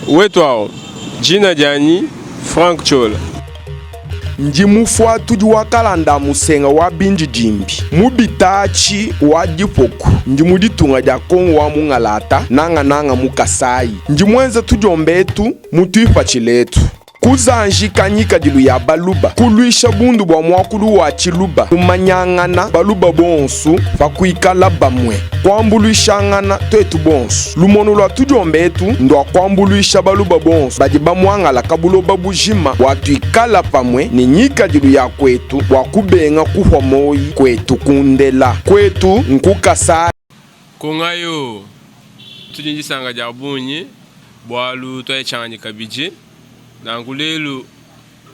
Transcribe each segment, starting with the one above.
Wetwao jina jani Frank Chola. Ndi mufwa tudi wakalanda musenga wa bindi jimbi mubitachi wa dipoku ndi muditunga dia kongo wa mungalata nanga mukasai ndi mwenza tudiombetu mutuipa chiletu kuzanji kanyika dilu ya baluba kuluisha bundu bwa mwakulu wa chiluba kumanyangana baluba bonsu vakuikala bamwe kwambuluishangana twetu bonsu lumono lwa tudiombetu ndwa kwambuluisha baluba bonsu badi bamwangala kabuloba bujima watuikala pamwe ni nyika dilu ya kwetu wakubenga kuhwamoyi kwetu kundela kwetu nkukasai kongayo tudinjisanga dia bunyi bwalu toyechanganya kabiji nangulelu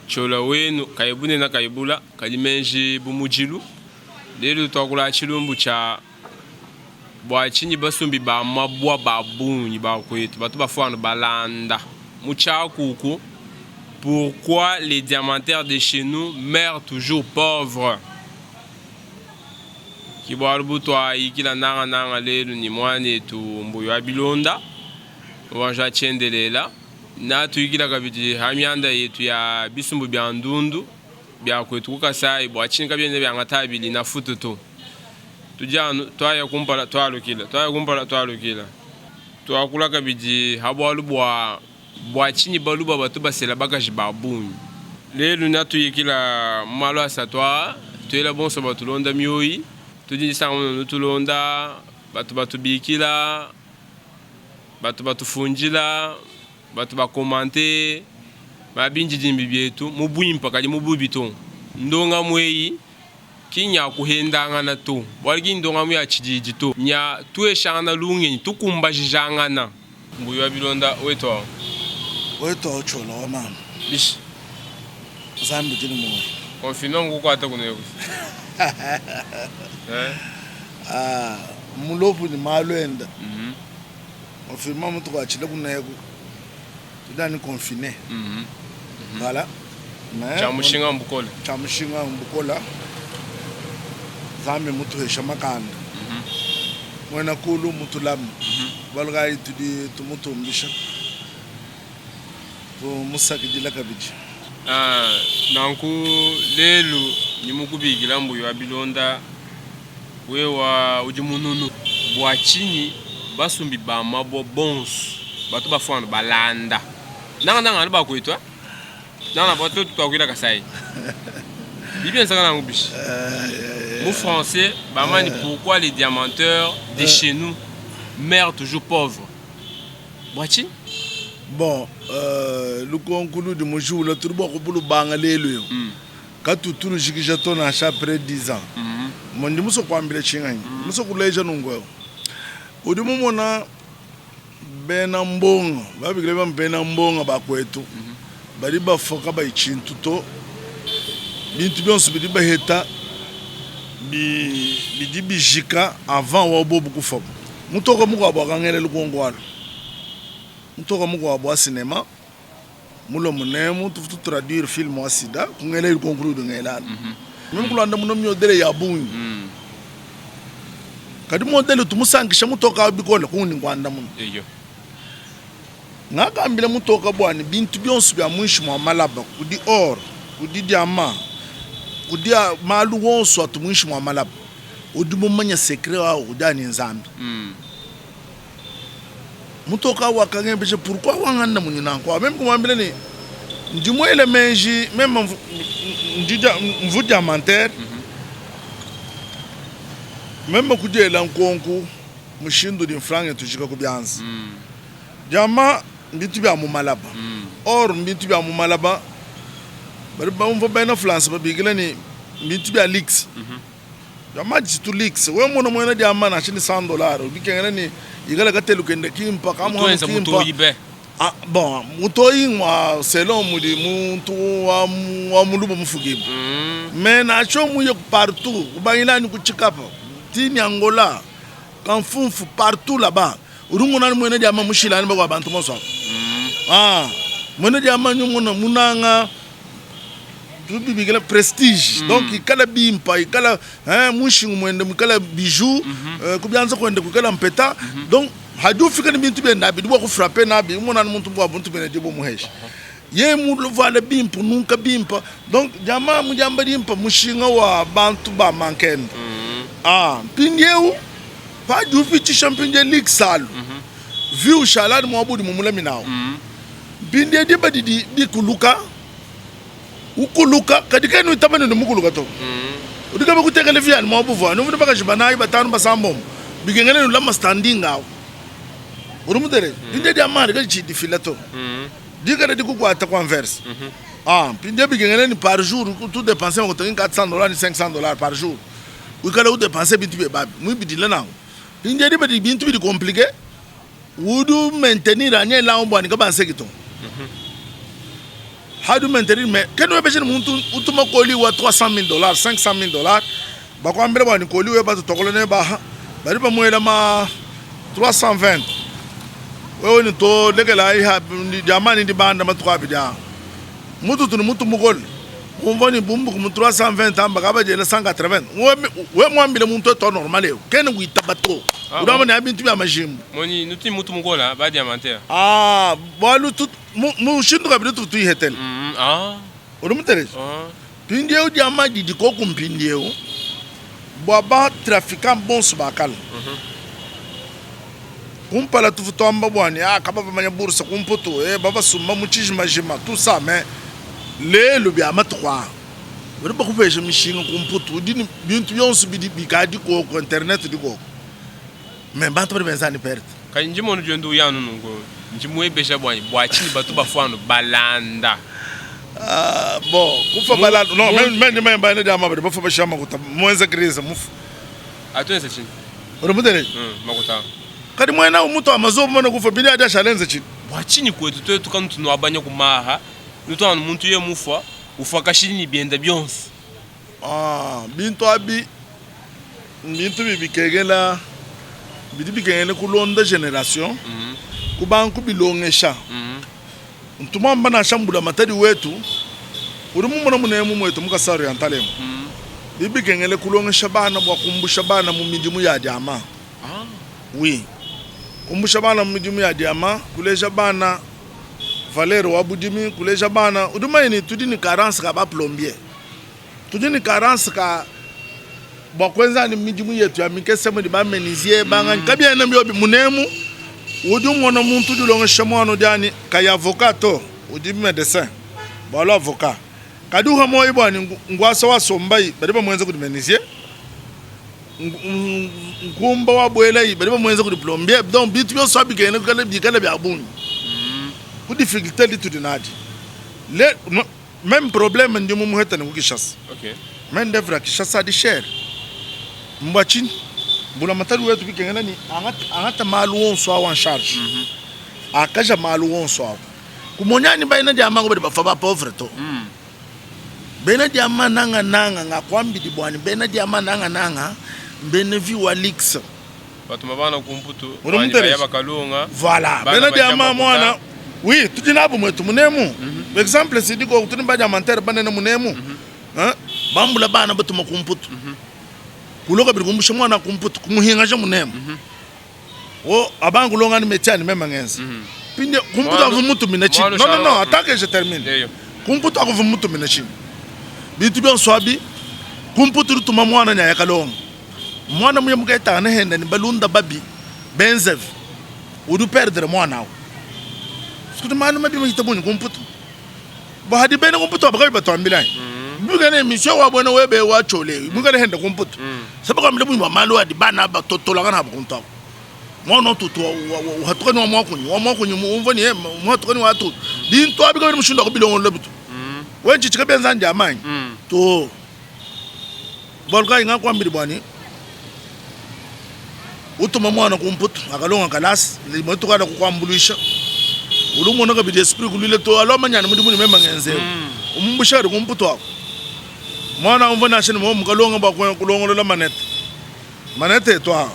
chola wenu kaibune na kaibula kalimenji bumujilu lelu twakula chilumbu cha bwachinyi basumbi ba mabwa babunyi ba kwetu batu bafwana balanda muchakuku. Pourquoi les diamantaires de chez nous meurent toujours pauvres? Kibarubu twa ikila nanga lelu ni mwane tu mbuyo abilonda wanja chendelela na tuikila kabiti hamyanda yetu ya bisumbu bya ndundu bya kwetu kukasai bwachini kabyene bya ngatabili na fututo tujanu twaya kumpala twalukila twakula kabiti habwalu bwachini baluba batu basela bakaji babunyi lelu na tuikila malo asatwa tuyela bonso batulonda myoyi tudinjisa ngono tulonda batu bikila batu funjila batu bakomante babinji jimbi byetu mubwimpa kali mububito ndonga mweyi kinya kuhendanga na to walgi ndonga mwe achijiji to nya tueshana lungi tukumba jijangana mbuyo wabilonda wetwa chola wa mama bish zambi jini mwe konfino ngukwata kuno mulopu ni malwenda ofirma mutu kwa chile kunego tudani confine voilà chamushinga mbukola zambi mutu hesha makanda mwena kulu mutu lamu balgai tudi tumutu mbisha to musaki dila kabiji nanku lelu nimukubigila mbuyo abilonda wewa ujimununu bwachini basumbi ba mabo bonsu batu bafwana balanda nanga ali bakwetwa nanga batu tukwila kasai bibi nsanga nangu bishi mu français bamani pourquoi les diamanteurs de chez nous meurent toujours pauvres bwachini bon lukonkulu de mujula turbo ko bulu banga lelu yo katutulu jikija tona cha près 10 ans mondi muso kwambile chingani muso kuleja nungwe udi mumona bena mbonga babigile bambena mbonga bakwetu bali bafoka bayichintu to bintu byonse bidi baheta bidi bijika avant wa bobu kufoka mutoko muko abakangele lukongwalo mutoko muko abwa cinema mulo munemu tu traduire film wa sida kungele lukongrudo ngelana même kulanda muno myodele ya bunyi kadi modele tumusangisha mutoka bikola kuni ngwanda muno eyo ngakambile mutoka bwani bintu byonse bya mwishi mwa malaba kudi or kudi diamant kudi malu wonso atumwishi mwa malaba udi mumanya secret wa udani nzambi mutoka wakangembeje pourquoi wanganda munyina kwa même kumwambile ni ndimwele menji même mvu diamantaire même kudela nkonku mushindu di frange tujika kubyanza jama mbintu bya mu malaba or mbintu bya mu malaba bari ba mvo bena France babigila ni mbintu bya leaks jama jitu leaks we mona mwena jama na chini $100 bikengena ni igala gatelu kende kimpa kama kimpa bon mutoyi mwa selon mudi muntu wa mulubo mufugibu mais na cho muye partout ubangila ni kuchikapa tini Angola kanfunfu partout là-bas urungu nani mwene jama mushila ni bagwa bantu moso mwene jama nyumuna munanga tubi bigala prestige donc ikala bimpa ikala mushingu mwende mukala bijou kubyanza kwende kukala mpeta donc hadu fika ni bintu benda bi duwa ko frapper na bi mo nan muntu bo buntu bena de bo mu hesh ye mu vala bimpo nunca bimpa donc jama mu jamba dimpa mushinga wa bantu ba manken pindeu pa du fiti champion de league sal viu shalad mo abudi mu mulaminao binde de badi di kuluka ukuluka kadika no tabane no mukuluka to udiga ba kutekele fian mo abuva no mudaba kashibana ibatanu basambom bigengene no lama standing out urumudere binde de amane ga chi di filato diga de ku ata converse binde bigengene ni par jour tout dépenser on tem $400 ni $500 par jour o kala o dépenser bintu be babi mu bidile na binde de badi bintu bi compliqué wudu maintenir anye la on bani ka ban sekito how do maintenir mais quand on besoin muntu utuma koli wa $300,000 $500,000 ba ko ambele bani koli we ba to kolone ba bari ba moela ma 320 we ni to legela ai ha jamani di banda ma to abida mutu tunu mutu mugol umvani bumbu ku 320 amba ka ba jela 180 we mo ambele muntu to normal e ken wi tabato udama ni abintu ya majimbo moni nuti mutu mugola ba diamantaire balu tut mu shindu ka bitu tu hetel urumutere pindeu diama di ko kumpindeu baba trafiquant bon subakal kumpala tu futomba bwani kaba bamanya bursa kumputu baba sumba muchijima jima tout ça mais le bia matwa wori ba ku feje mishinga kumputu dini bintu yonsu bidi bikadi ko internet di ko mais bantu ba benzani perte kan njimo no jondu yanu ngo njimu ebesha bwani bwachini batu bafano balanda bon kufa balanda non même ba ne dama ba fa basha makuta mwenza crise mufu atwense chini urumudere makuta kadi mwena umuto amazobu mana kufa bili ada shalenze chini bwachini kwetu to tukanu no abanya kumaha nuto anu muntu ye mufa ufaka shini bienda byonse bintu abi bintu bibikegela bidibikegela kulonda generation kubanku bilongesha ntuma mbana shambula matadi wetu uri mumuna munemu mwetu mukasaru ya ntalemu bibikegela kulongesha bana bwa kumbusha bana mu midimu ya diama oui kumbusha bana mu midimu ya diama kulesha bana valeur wa budimi kulesha bana uduma ini tudini carence ka ba plombier tudini carence ka bwa kwenza ni midimu yetu ya mikesemo di ba menizie banga kabia na myobi munemu udumo na muntu dilonga shamano dani kaya avocato udimi medecin balo avocat kaduha moyi bwani ngwasa wa sombai bariba mwenza ku menizie ngumba wa bwelai bariba mwenza ku plombier donc bitu yo sabi kene kale bikale bya buni ku difficulté li tudinadi le même problème ndi mu heta ni Kishasa men devra Kishasa di cher mbachin bula matari wetu bikengena ni angata malu wonso wa charge akaja malu wonso kumonyani baina di amango bari bafa ba pauvre to bena di amana nanga ngakwambi di bwani bena di amana nanga bena vi wa lix batu mabana kumputu ya bakalunga voilà bena di amana mwana oui tudinabu mwetu munemu exemple sidi ko tuniba diamantaire banene munemu bambula bana batu makumputu kuloka biri kumbusha mwana kumputu kumuhinga je munemu abangu longa ni metiani mema ngenza pinde kumputu avu mutu minachi non attaque je termine kumputu avu mutu minachi bitu bien swabi kumputu rutuma mwana nya yakalonga mwana muye mukaita na henda ni balunda babi benzev udu perdre mwana skutu manu mabi mhitabuni kumputu ba hadi bene kumputu abakabi batwambilani bugane mission wa bona webe wa chole bugane henda kumputu sabaka mlebu wa malu adi bana ba totola kana ba kunta mono tutu wa hatukani wa mwakunyi umvani mu hatukani wa tutu dinto abika bene mushinda ko bilongo lobitu wenchi chikabenza nje amanyi to bolka inga kwambiri bwani utuma mwana kumputu akalonga kalasi limoto kana kukwambulisha ulumo naka bidi esprit kulile to aloma nyana mudimu ni memba ngenze umumbushari kumputu wako mwana umvana shini mo mukalonga ba kulonga la manete to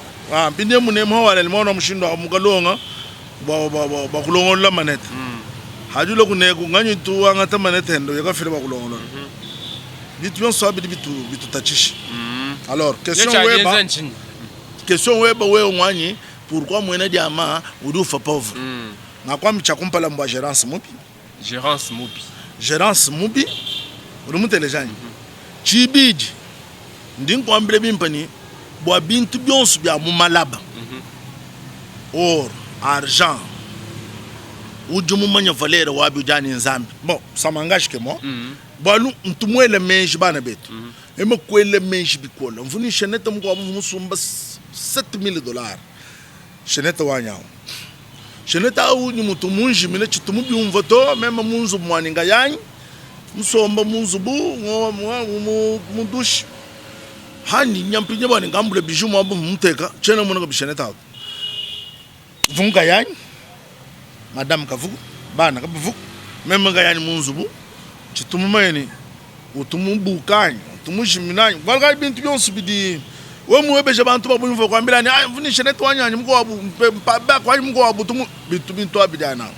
binde mune mo wala mwana mushindo mukalonga ba kulonga la manete hajulo kunego nganyi tu angata manete ndo yakafira ba kulonga bitu yon so bitu tachishi alors question weba we ngwanyi pourquoi moi na diamant ou do fa pauvre na kwa mchakumpa la mwa gérance mubi gérance mubi urumute lejani chibiji ndinko ambele bimpani bo bintu byonsu bya mu malaba or argent ujumu manya valeur wa bi jani nzambi bon ça m'engage que moi balu ntumwele menji bana betu ema kwele menji bikola mvuni cheneta mko musumba $7,000 cheneta wanyao cheneta au ni mutu munji mine chitumu bi umvoto mema munzu mwaninga yanyi musomba munzu bu mudushi hani nyampinye bani ngambule biju mwabu muteka chena mwana bisheneta vunga yanyi madame kavugu bana kavugu mema ga yanyi munzu bu chitumu mayeni utumu bukanye utumu jiminanye balga bintu byonsu bidi we muwebeje bantu babumva kwambira ni mvuni cheneta wanyanya mko wabu ba kwa mko wabu tumu bintu abidana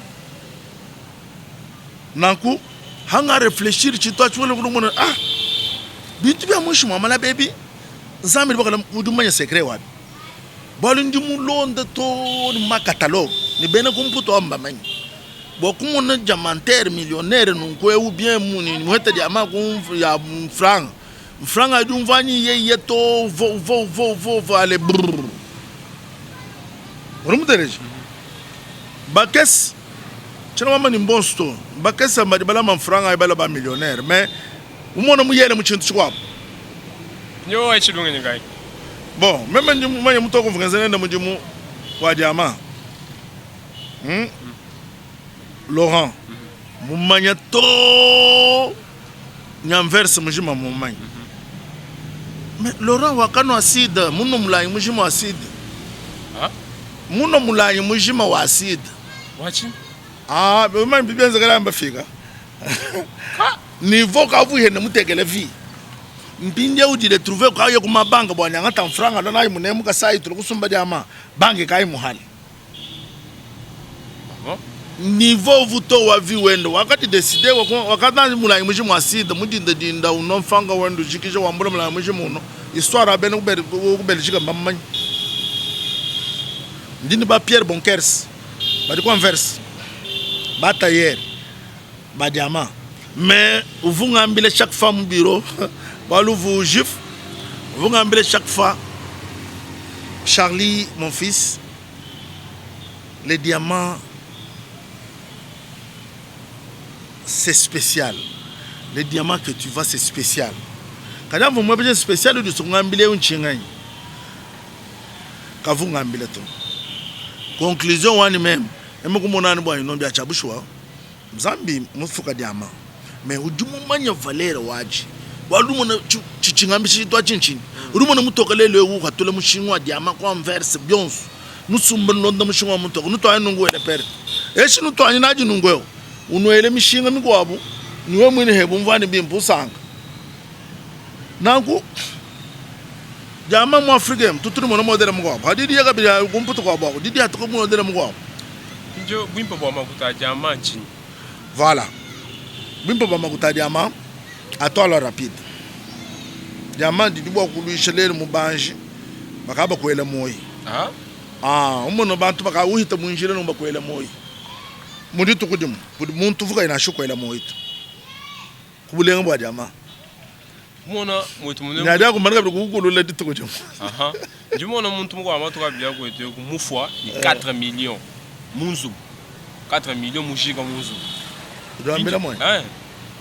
nanku hanga réfléchir chito achwele kulumona bintu bya mushi mama baby nzambi bakala udumanya secret wapi bali ndi mulonda to ma catalogue ni bena kumputo amba manyi bokumona diamantaire millionnaire nunkwe ou bien muni mweta diama kum ya franc adumvani ye to vo ale brr rumtereje bakes chana mama ni bonsto bakes amadi bala man franc ay bala ba millionnaire mais umona mu yele mu chintu chikwapo nyo ay chilunga ngai bon même ndi manya mutoko vukenzana na mujimu wa diama Laurent mumanya to nyamverse mujima mumanya mais Laurent wakano acide muno mulayi mujima acide muno mulayi mujima wa acide wachi mama bibenza kala mbafika niveau ka vuye na mutekele vi mpinde udile trouver kwa yo kuma banka bwana ngata mfranga lona ayi munemu ka sai tulo kusumba diama banki kai muhali niveau vuto wa vi wendo wakati decide wakati mulayi mujima acide mudinda dinda unomfanga wendo jikije wambula mulayi mujima uno histoire abene kubelgique mbamanya ndini ba Pierre Bonkers ba di converse ba tailleur ba diamant mais vous ngambile chaque fois mon bureau balou vous juif vous ngambile chaque fois Charlie mon fils les diamants c'est spécial les diamants que tu vois c'est spécial quand vous me besoin spécial de son ngambile unchingai ka vous ngambile to conclusion wani même emu kumona ni bwa inombi achabushwa mzambi mufuka diamant mais ujumu manya valeur waji walumo na chichingambi chitwa chinchin urumo na mutokelele uka tole mushinwa diamant kwa verse byonsu nusumba londa mushinwa mutoko nuto ayinungu ele pere eshi nuto anyinaji nungweo unwele mishinga mikwabu niwe mwini hebu mvani bimpu sanga nangu diamant mu Afrique tutuni mona modele mukwabu hadidi yaka bila kumputo kwa bako didi hatuko modele mukwabu njo bwimpa bwa makuta diamant chini voilà bwimpa bwa makuta diamant atola rapide diamant didi bwa kuluishelele mubanji bakaba kwele moyi umono bantu baka uhita munjire no bakwele moyi muri tukudimu muntu vuka ina shukwele moyi kubulenga bwa diamant mona mwetu munene nyada ko marga kugulu le ditukudimu njumona muntu mukwa amatoka bya ko ete ku mufwa ni 4 millions munzu 4 millions mushika munzu doambela moyi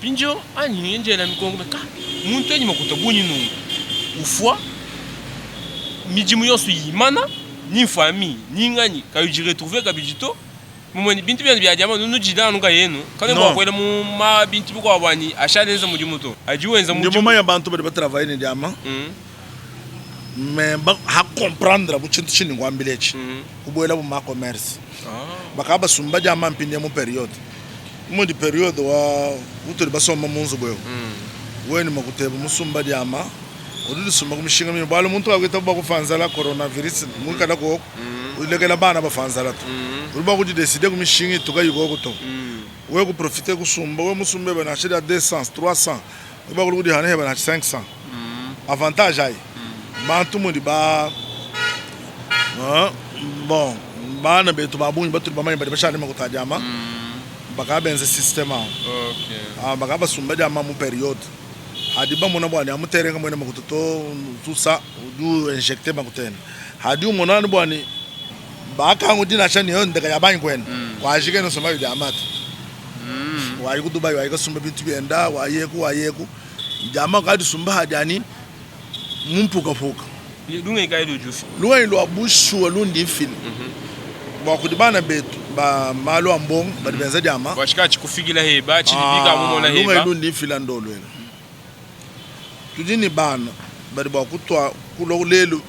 pinjo ani njela mikongo ka muntu enyi makuta bunyi nungu ufwa mijimu yosu yimana ni famille ni ngani ka uji retrouver ka bijito mumoni bintu bya diamant nunu jida nuka yenu kale kwa kwele mu ma bintu kwa bwani ashalenza mujimuto ajiwenza mujimu njuma ya bantu bali travailler ni diamant mais ba ha comprendre bu chintu chini ngwambilechi kuboela bu ma commerce bakaba sumba diamant pinde mu periode mu di periode wa utuli basoma munzu boyo weni makuteba musumba diamant odudi sumba kumishinga mi balo muntu akwita ba kufanzala coronavirus mu kada ko ulegela bana bafanzala to uba kuti decide kumishinga tuka yuko kuto we ku profiter kusumba we musumbe bana shida 200 300 uba kuti hane bana 500 avantage ai bantu mu di ba bon bana betu babunyi batu bamanyi bali bashane makuta jama bakabenze system aho bakaba sumba jama mu period hadi bamona bwani amuterenga mwene makuta to tusa du injecter makutene hadi umonani bwani bakangu dina chani yo ndeka yabanyi kwena wajike no soma jama wayi ku Dubai wayi ka sumba bintu byenda wayeku jama kadi sumba hajani mumpuka puka lunga ikaido jufi lunga ilo abushu walundi fil ba kudibana betu ba malo ambong ba dibenza jama washikachi kufigila heba chilibika mumona heba lunga ilundi fil andolo ela tujini bana ba ba kutwa kulo lelo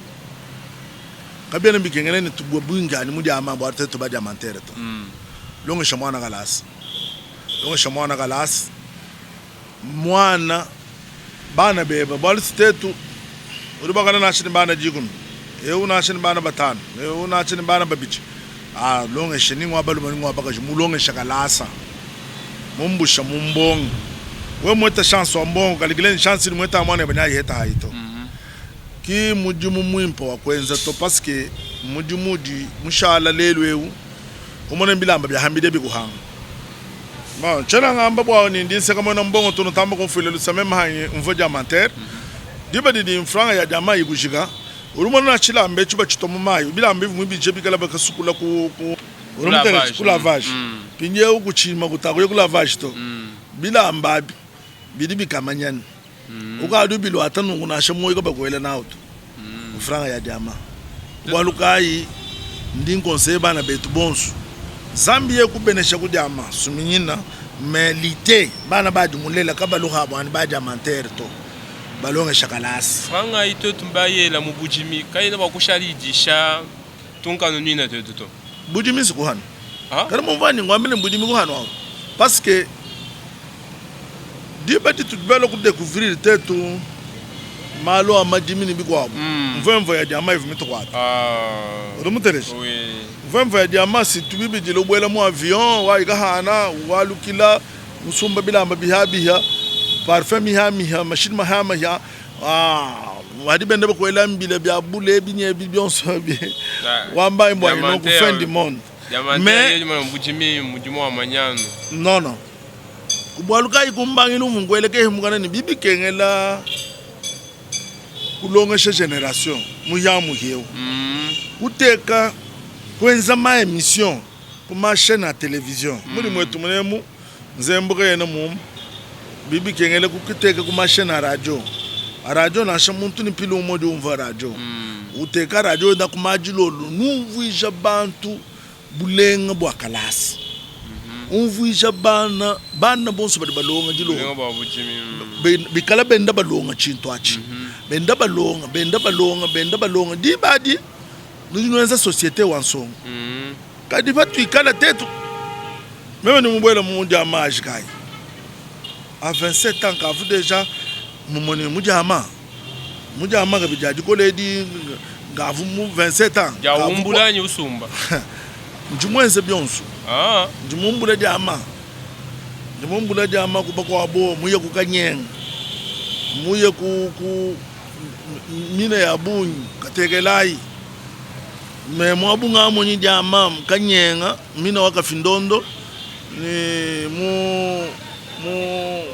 kabena bikengene ni tubwa bungani mu jama ba teto ba jama ntereto lunga shamwana galas mwana bana beba bal stetu uruba kana nashini bana jikun nashini bana batano nashini bana babichi longe shini ngwa balu ngwa bakaji mulonge shakalasa mumbusha mumbong we mweta chance wa mbongo kaligile chance ni mweta mwana banya yeta haito ki mujumu mwimpo wa kwenza to paske mujumudi mushala lelwewu umone bilamba bya hambide bikuhanga ba chana ngamba bwa ni ndise kama na mbongo to tamba konfile lusame mahanye mvoja manter diba di mfranga ya jamaa yigushika urumona na chila ambe chuba chitomo mayo bila mbivu mwibi jebi kala bakasukula ku urumutele ku lavage pinye ukuchima kutako ku lavage to bila ambabi bidi bikamanyani ukadu bilo atanu kunasha moyo bakwela nauto mfranga ya jamaa walukai ndinkonse bana betu bonsu Zambie kubenesha ku jamaa suminyina melite bana badi mulela kabaluha bwana baja manter to balonge shakalasi franga ito tumbaye la mubujimi kayina bakushali disha tunkano nina to bujimi sikuhana kana mumvani ngwambile bujimi kuhana parce que dibati tutbelo ku découvrir tetu malo amajimi ni bikwabo mvemvo ya jamaa hivi mitokwato urumuteresha mvemvo ya jamaa si tubibi jilo bwela mu avion wa igahana walukila musumba bilamba bihabiha parfum miha machine mahama ya wadi bende bakwela mbile bya bule binye bibionso bi wamba imbo no ku fin du monde mais mujimo wa manyano non kubwaluka ikumbangilu mungweleke himukana ni bibi kengela kulonga generation muyamu hiyo uteka kwenza ma émission kuma chaîne à télévision muri mwetu munemu nzembuka yena mum bibi kengele kukiteka kuma chaîne à radio na shamuntu ni pilo modi umva radio uteka radio da kuma jilolo nuvuija bantu bulenga bwa kalasi unvuija bana bonso badi balonga jilolo bikala benda balonga chinto achi benda balonga di badi nunwenza société wansongo kadi batu ikala tetu même ni mubwela mu jamaa jikai à 27 ans kavu déjà mumoni mujama kabijaji koledi ngavu mu 27 ans ya umbulanye usumba njumwenze byonso njumumbula jama kubako abo muye kukanyenga muye ku mina ya bunyi katekelai me mwabunga monyi jama kanyenga mina wakafindondo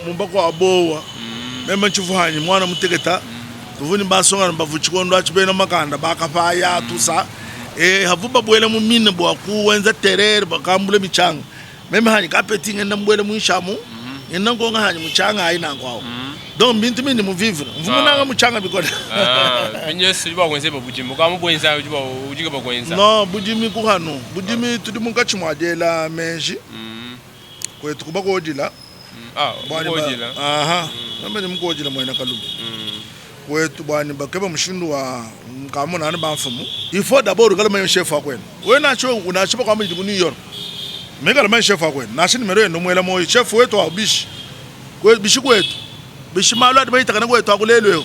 ni mbako abowa mema chivuhanyi mwana muteketa tuvuni basonga bavuchikondo achibena makanda bakapaya tusa havuba bwele mu mina bwa kuwenza terere bakambule michanga mema hanyi kapetinga ndambwele mu ishamu ina ngonga hanyi muchanga aina ngwawo donc bintu mini mu vivre mvumuna muchanga bikoda binyesi ba kwenze babujimi ka mubwenza ujiga bakwenza no bujimi ku hano bujimi tudi munkachi mwadela menji kwetu kubako ojila ojila namba ni mukojila mwena kalubu kwetu bwani bakeba mushindu wa nkamona ani bamfumu ifo d'abord kala mayo chef akwena wena cho unachipa kwa mji ku New York mega la mayo chef akwena nashini mero ndo mwela moyo chef wetu wa bishi bishi kwetu bishi malo ati bayita kana kwetu akulelwe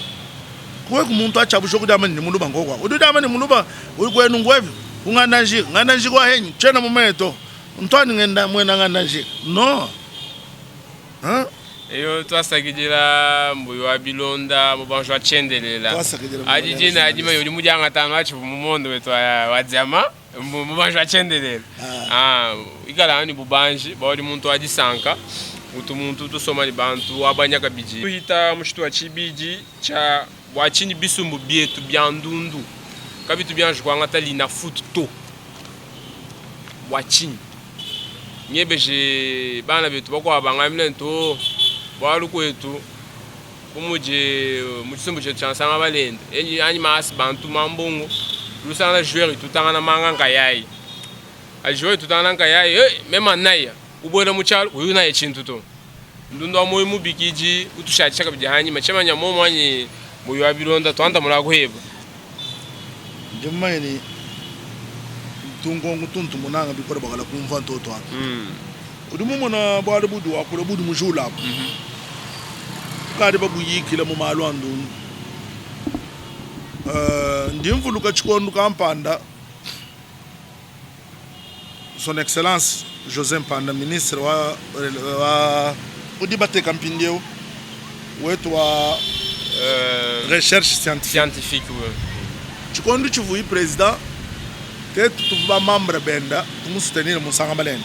kwe kumuntu achabusho kudama ni muluba ngokwa ududama ni muluba uri kwenu ngwevi ngana njiko henyi chena mumeto mtwani ngenda mwena ngana njiko no Eyo twasakidila mbuyo wa bilonda mubanjo wa chendelela. Ajiji na ajima yoli mujanga tano achi mumondo wetu wa diama mubanjo wa chendelela. Ikala ani bubanji bawali muntu ajisanka. Utu muntu tusoma ni bantu wabanyaka biji. Tuhita mushitu wa chibiji cha wachini bisumbu bietu byandundu. Kabitu byanju kwa ngatali na foot to. Wachini. Nyebeje bana betu bakwa bangamile nto bwalu kwetu kumuje mutsumbu chetu chansanga balenda enyi ani mas bantu mambongo lusanga joueur tutanga manga nkayai a joueur tutanga nkayai mema naya ubona muchalo uyu naye chintu to ndundo amoyi mubikiji utushachaka bijahani machema nyamomo anyi muyo abilonda twanda muraguheba jemmayini tungongu tuntu munanga bikora bagala kumva ntoto aka udimu mona bwade budu akura budu mujula kade babu yikila mu malwandu ndimvuluka chikondo kampanda son excellence José Mpanda ministre wa udibate kampindeo wetu wa recherche scientifique chikondo chivuyi president tetu tuba membre benda tumu soutenir musanga balene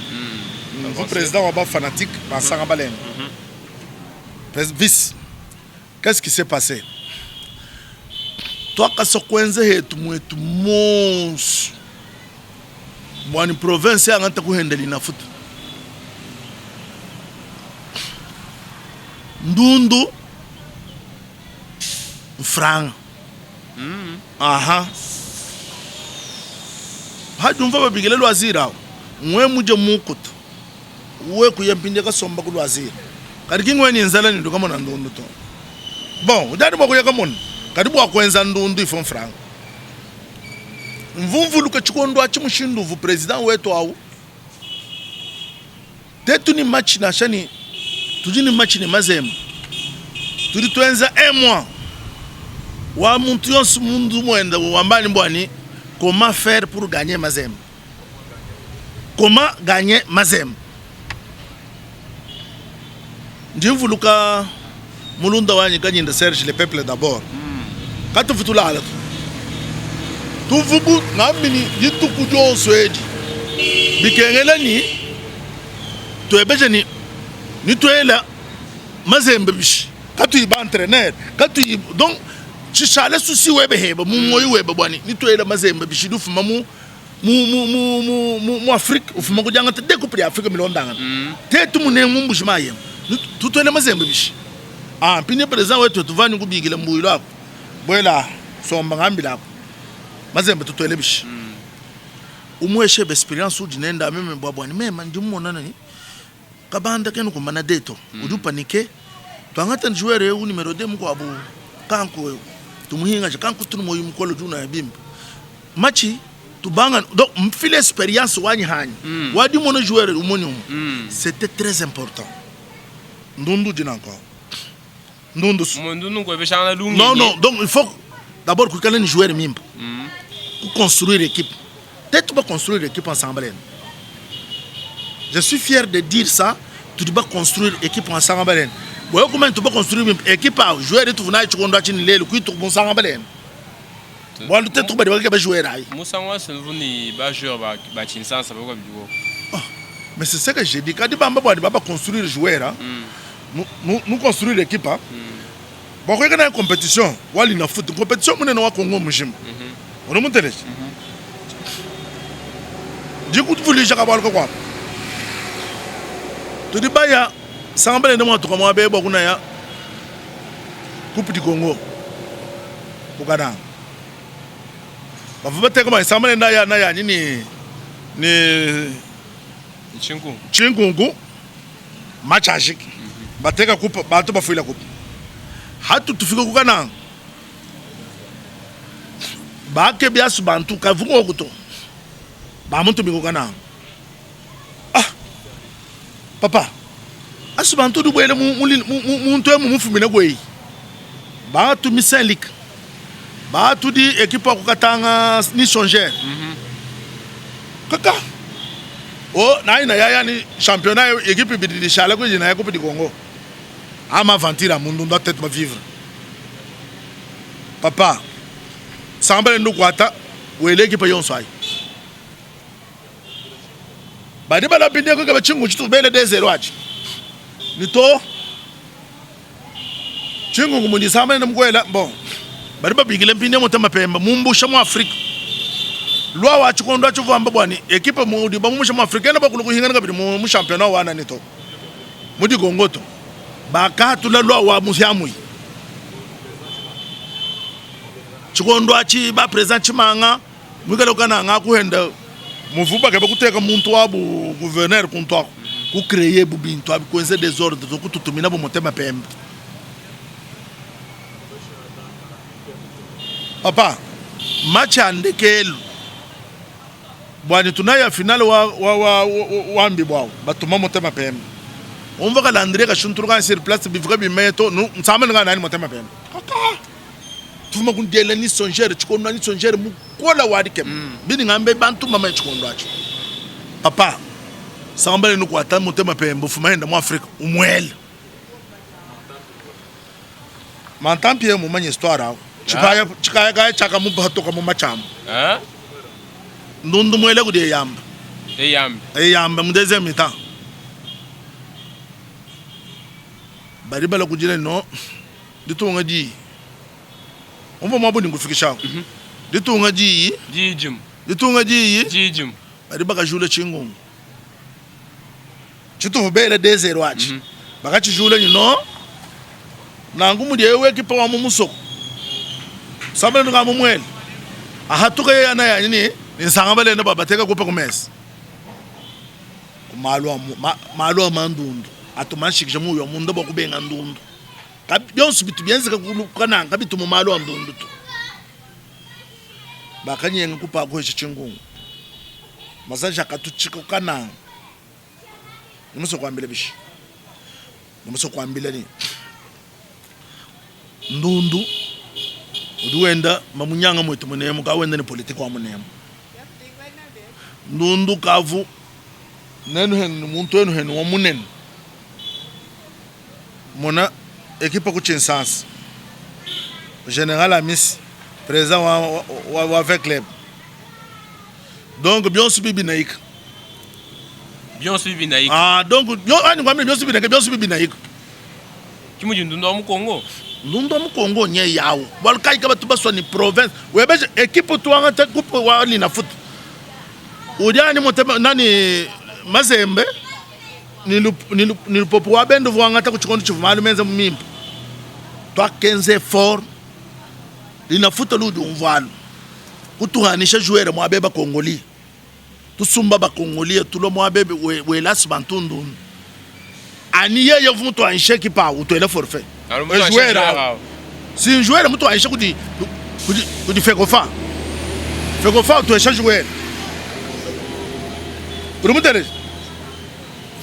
le président wa ba fanatique musanga balene vice qu'est-ce qui s'est passé toi kasokwenze hetu mwetu mons mwani province ngata kuhendeli na futu ndundu franga aha hadi mva babigele lwazira mwe muje mukutu uwe kuyempinde kasomba ku lwazira kadi ngweni nzala ndo kama na ndundu to bon udani bokuya kamona kadi bwa kwenza ndundu ifo franga mvumvuluka chikondo achimushinduvu president wetu awu tetu ni match na shani tujini match ni mazema turi twenza mois wa muntu yonsu mundu mwenda wambani mbwani comment faire pour gagner mazem comment gagner mazem ndimvuluka mulunda wanyi kanyinda Serge le peuple d'abord katu futula ala tuvubu ngamini yituku jonso edi bikengela ni toebeje ni toela mazembe bishi katu iba entraîneur katu donc chishale susi webe heba mumoyi webe bwani nitoela mazembe bishidu fuma mu Afrique ufuma kujanga te découper Afrique milondanga tetu mune mumbushima yem tutoela mazembe bishi pine president wetu tuvani kubigila mbuyi lako bwela somba ngambi lako mazembe tutoele bishi umweshe experience ujinenda meme bwabwani mema ndimona nani kabanda kenu kumana deto udupanike twangata njuere u numero 2 mko abu kanko tumuhinga kanko tunumoyi mukolo juna yabimba machi tubanga donc mfile experience wanyi hani wadi mono joueur umoni c'était très important ndundu dinanko ndundu ko beshana lungi non donc il faut d'abord que quelqu'un joueur mimba pour construire l'équipe peut-être pas construire l'équipe ensemble je suis fier de dire ça tu dois construire l'équipe ensemble boyo comment tu peux construire une équipe joueur et tu venais chikondo achini lelo kuitu musanga balene bon tu te bali ba joueur ai musanga senvuni ba joueur ba chinsansa ba ko bigo mais c'est ce que j'ai dit quand bamba bali baba construire joueur nous construire l'équipe bon quand il y a une compétition wali na foot compétition munene wa Congo mujim on monte du coup tu voulais jaka bal ko quoi tu dis baya sambale ndemo to kama be bokuna ya coupe du Congo ukana bavuba te kama sambale na ya ni chingungu machashik bateka coupe bato bafuila coupe hatu tufika kukana bake biasu bantu kavungo kuto ba muntu bingukana papa asubantu du bwele muntu mufumina gwe ba tu misalik ba tu di équipe ko katanga ni songer kaka o na ina yaya ni championnat équipe bi di chala ko jina ko di Congo ama aventure mundu ndo tete ba vivre papa sambale ndo kwata wele ekipe yonso ai badi bala pinde ko ka chingu chitu bele 2-0 achi nito chingu ngumundi sambale ndamkwela bon badi babigile pinde motema pemba mumbusha mu Afrika lwa wa chikondo achuvamba bwani ekipe mudi bamumusha mu Afrika na bakulu kuhingana kabiri mu championnat wana nito mudi gongoto bakatula lwa wa musyamui chikondo achi ba president chimanga mwikala kana nga kuhenda muvuba ke bakuteka muntu wabu gouverneur kunto ku créer bubinto abi coincer des ordres to kututumina bo motema pembe papa match andekelo bwani tunaya final wa mbi bwawo batuma motema pembe umva kala André ka shunturuka sur place bivuka bimeto nsama nga nani motema pembe kaka tuma kundela ni songere chikondo ni songere mukola wadi kem bini ngambe bantu mama chikondo acho papa sambale no kwata motema pembe fumenda mu Afrika umwele mantampie mu manye histoire aho chikaya ga chaka mu bato ka mu machamba ndundu mwele ku de yamba mu deuxième mi-temps bari bala kujile no ditunga ji umva mabo ningufikisha ditunga ji jijim bari baka jule chingungu chitu bele 2-0 achi baka chijule ni no nangu mu de we kipa wa mu musoko sabele nga mu mwele ahatuka yana ya nini nisangabale ne baba teka kupa kumesa malo mandundu atumashikije mu yo mundo bokubenga ndundu byonse bitu byenze kana ngabitu mu malo ndundu tu bakanyenga kupa ko chingungu masanja katuchika kana nimuso kwambile bishi nimuso kwambile ni ndundu uduenda mamunyanga mwetu munemu ka wenda ni politiki wa munemu ndundu kavu nenu hen muntu enu hen wa munenu mona ekipa ku Chinsansa général Amis président wa avec club donc byonsu bibi naika donc yo ani kwamile byonsu bibi naika kimuji ndundu wa Kongo Lundo mu Kongo nye yawo walkai ka batu baswa ni province webeje equipe tuanga te coupe wa ni na foot udiani motema nani Mazembe ni popo wa bendo vuanga ta kuchikondo chivu malu menza mimpo twa 15 fort lina foot ludu umvalo kutuhanisha joueur mo abeba Kongoli tusumba ba Kongoli tulo mo abebe we las bantundu ani ye yo vuto ansheki pa utwele forfait si un joueur mutu aisha kudi fekofa tu aisha joueur urumutele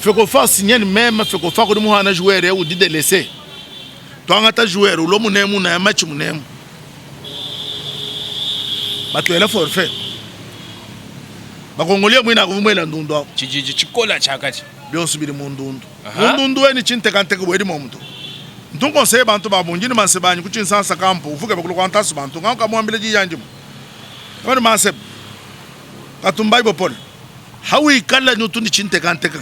fekofa signal même fekofa kudi muhana joueur ya udi de laisser to angata joueur ulo munemu na match munemu batwele forfait bakongolia mwina kuvumela ndundu chijiji chikola chakati byonsu biri mundundu mundundu weni chintekanteke bwedi momuntu ntu conseil bantu babunjini mansebanyi ku Chinsansa campo uvuke bakulu kwantasu bantu ngaka mwambile jiyanjimo wani manseb katumbai bopol hawi kala nyutu ni chintekanteke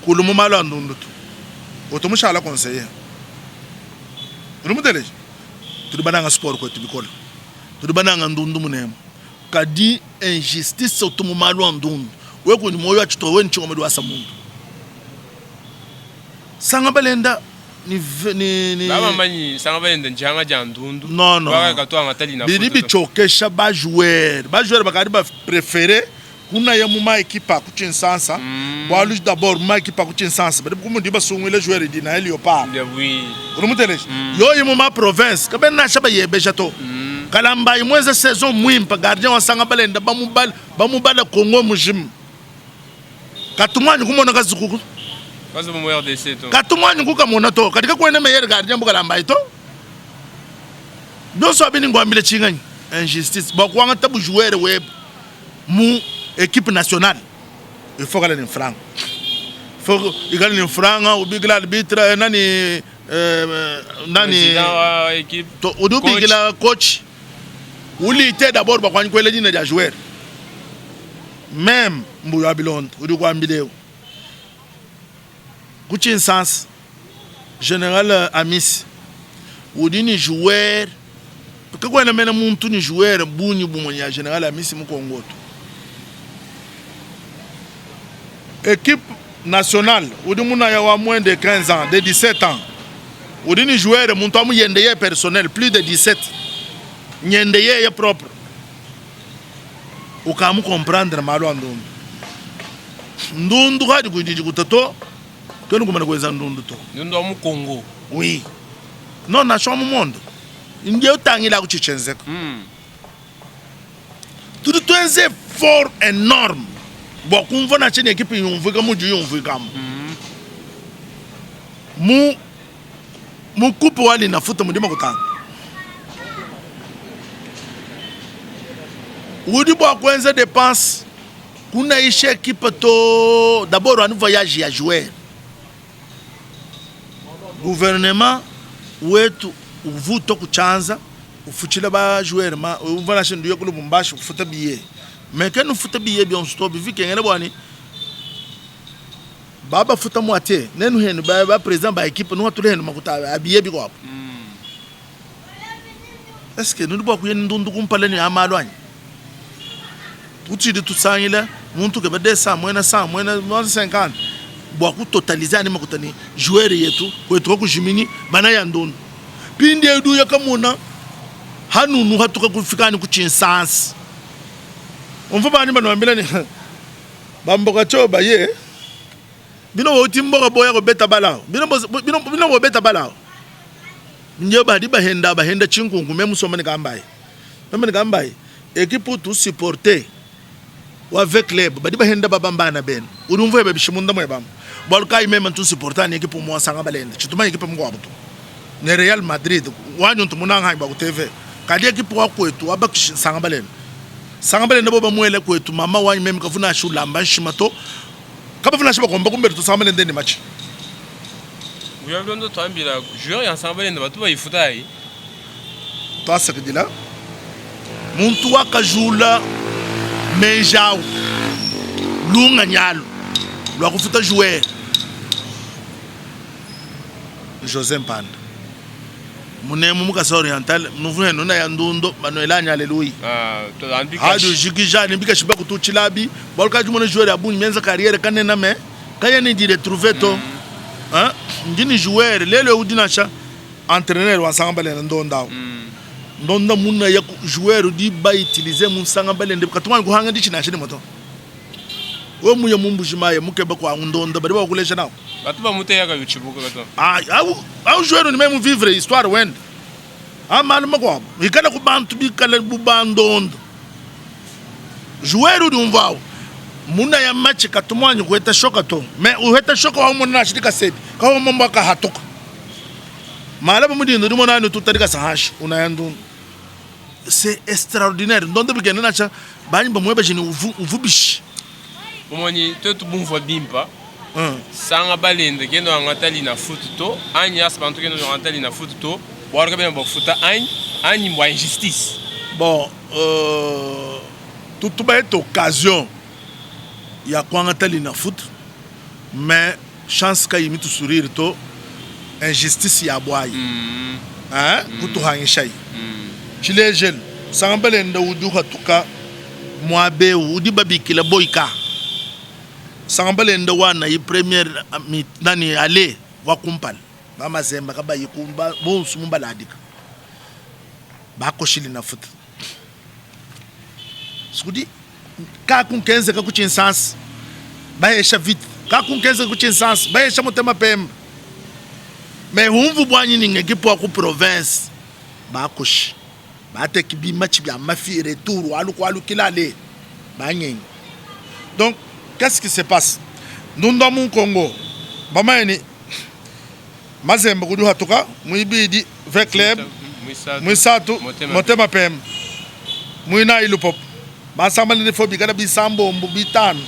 kulumu malo ndundu tu otomushala conseiller urumudele tulibananga sport ko tubikola tulibananga ndundu munemo kadi injustice otumu malo ndundu weko ni moyo achito weni chingomedi wasa mundu sanga balenda ni baba manyi sanga balenda njanga jandundu non baka katwa ngatali na bidi bichokesha ba joueur bakadi ba préférer kuna ya muma equipe ku Chinsansa balu d'abord muma equipe ku Chinsansa bidi kumundi basungile joueur di na Leopard oui urumutele yo yimuma province kabena shaba yebesha to kalamba imweza saison mwimpa gardien wa sanga balenda bamubala Congo mujim katumani kumona kazukuku kazo mu RDC to katumani kukamona to katika kwene meilleur gardien bukalamba ito doso abini ngwambile chingani injustice bakwanga tabu joueur web mu équipe nationale il faut gagner un franc faut gagner un franc ou bigla arbitre nani nani équipe to udubi kila coach uli te d'abord ba kwani kwele dina ja joueur même mbuyo abilond udu kwa mbileo kuchin sens général Amis udini joueur kako na mena muntu ni joueur bunyi bumonya général Amis mu Kongoto équipe nationale udu muna ya wa moins de 15 ans de 17 ans udini joueur muntu amu yendeye personnel plus de 17 nyendeye propre ukamu comprendre malo andundu ndundu hadi kujiji kutato kenu kumana kweza ndundu to ndundu mu Congo oui non nation mu monde nge utangila kuchichenze tout twenze fort énorme bo kumva na chene équipe yumvuka muju yumvuka mu coupe wali na futa mudima kutanga Wudi bo kwenza dépense kuna ishe équipe to d'abord un voyage ya jouer gouvernement wetu uvuto kuchanza ufuchila ba jouer ma uvana shindu yo kulubu mbashi ufuta billet mais quand nous futa billet bien stop vu que ngene bwani baba futa moitié nenu henu ba président ba équipe nous atule henu makuta billet biko hapo est-ce que nous bo kuyeni ndundu kumpale ni amalwani utidi tusangile muntu ke bade 100 mwena 150 bo ku totaliser ni makutani joueur yetu kwetu ko jimini bana ya ndundu pindi edu yakamuna hanunu hatuka kufikani ku chinsans umva bani banwambila ni bamboka choba ye bino woti mboka boya ko beta balao bino ko beta balao nyoba di bahenda chinkungu memusoma ni kambaye équipe tout supporter wa avec club badi bahenda babambana ben urumva bebe shimunda moya bam bolka imema tout supporter ni équipe mo sanga balenda chituma équipe mko abuto ne Real Madrid wanyu tumunanga ba ku TV kadi équipe wa kwetu abak sanga balenda boba mwele kwetu mama wanyu meme kafuna shulamba shimato kaba funa shiba komba kumbe to sanga balenda ni match uya blondo twambira joueur ya sanga balenda batu ba ifuta yi to asakidila muntu wakajula menjao lunga nyalo lwa kufuta joueur José Mpanda munemu mukasa oriental muvune nona ya ndundo manuela nyalelui to andika hado jigijani bika shiba kutuchilabi bolka jumone joueur ya bunyi menza carrière kanena me kayeni di retrouver to ngini joueur lelo udinasha entraîneur wa sangambale ndondao ndonda muna ya joueur di ba utiliser mun sanga balende katuma ko hanga dichina shini moto wo muya mumbujima ya mukeba ko ndonda bari ba kulesha nawo batu ba muteya ka yuchibuka gato au joueur ni même vivre histoire wend man mako ikala ku bantu bi kala bu bandondo joueur du mvao muna ya match katuma ni ko eta shoka to mais o eta shoka wa muna shidika sedi ka wo momba ka hatoka malaba mudi ndo mona no tutadika sahash unayandu c'est extraordinaire donc depuis que nous avons bani ba mweba jeni uvubishi bomoni tetu bumva bimpa sanga balende kendo angatali na fututo anya asbantu kendo angatali na fututo borga bena bofuta ani mwa injustice bon tout ba est occasion ya kwangatali na foot mais chance ka yimitu sourire to injustice ya boy kutu hangishay chile jeune sangambale nda udu hatuka mwabe udi babikila boyka sangambale nda wana yi première nani ale wa kumpal mama zemba kaba yikumba bonsu mumbaladika bako shili na foot skudi ka kun 15 ka kuchin sans ba esha vite ka kun 15 ka kuchin sans ba esha motema pem mais humvu bwanyi ninge kipo ku province bako shi bate kibi match bien mafi retour walu kilale banyen. Donc qu'est-ce qui se passe? Nous dans mon Congo bamaini mazembe kudu hatuka muibidi ve club muisatu motema pem muina ilupop basambale ne fobi kada bisambo mbitano.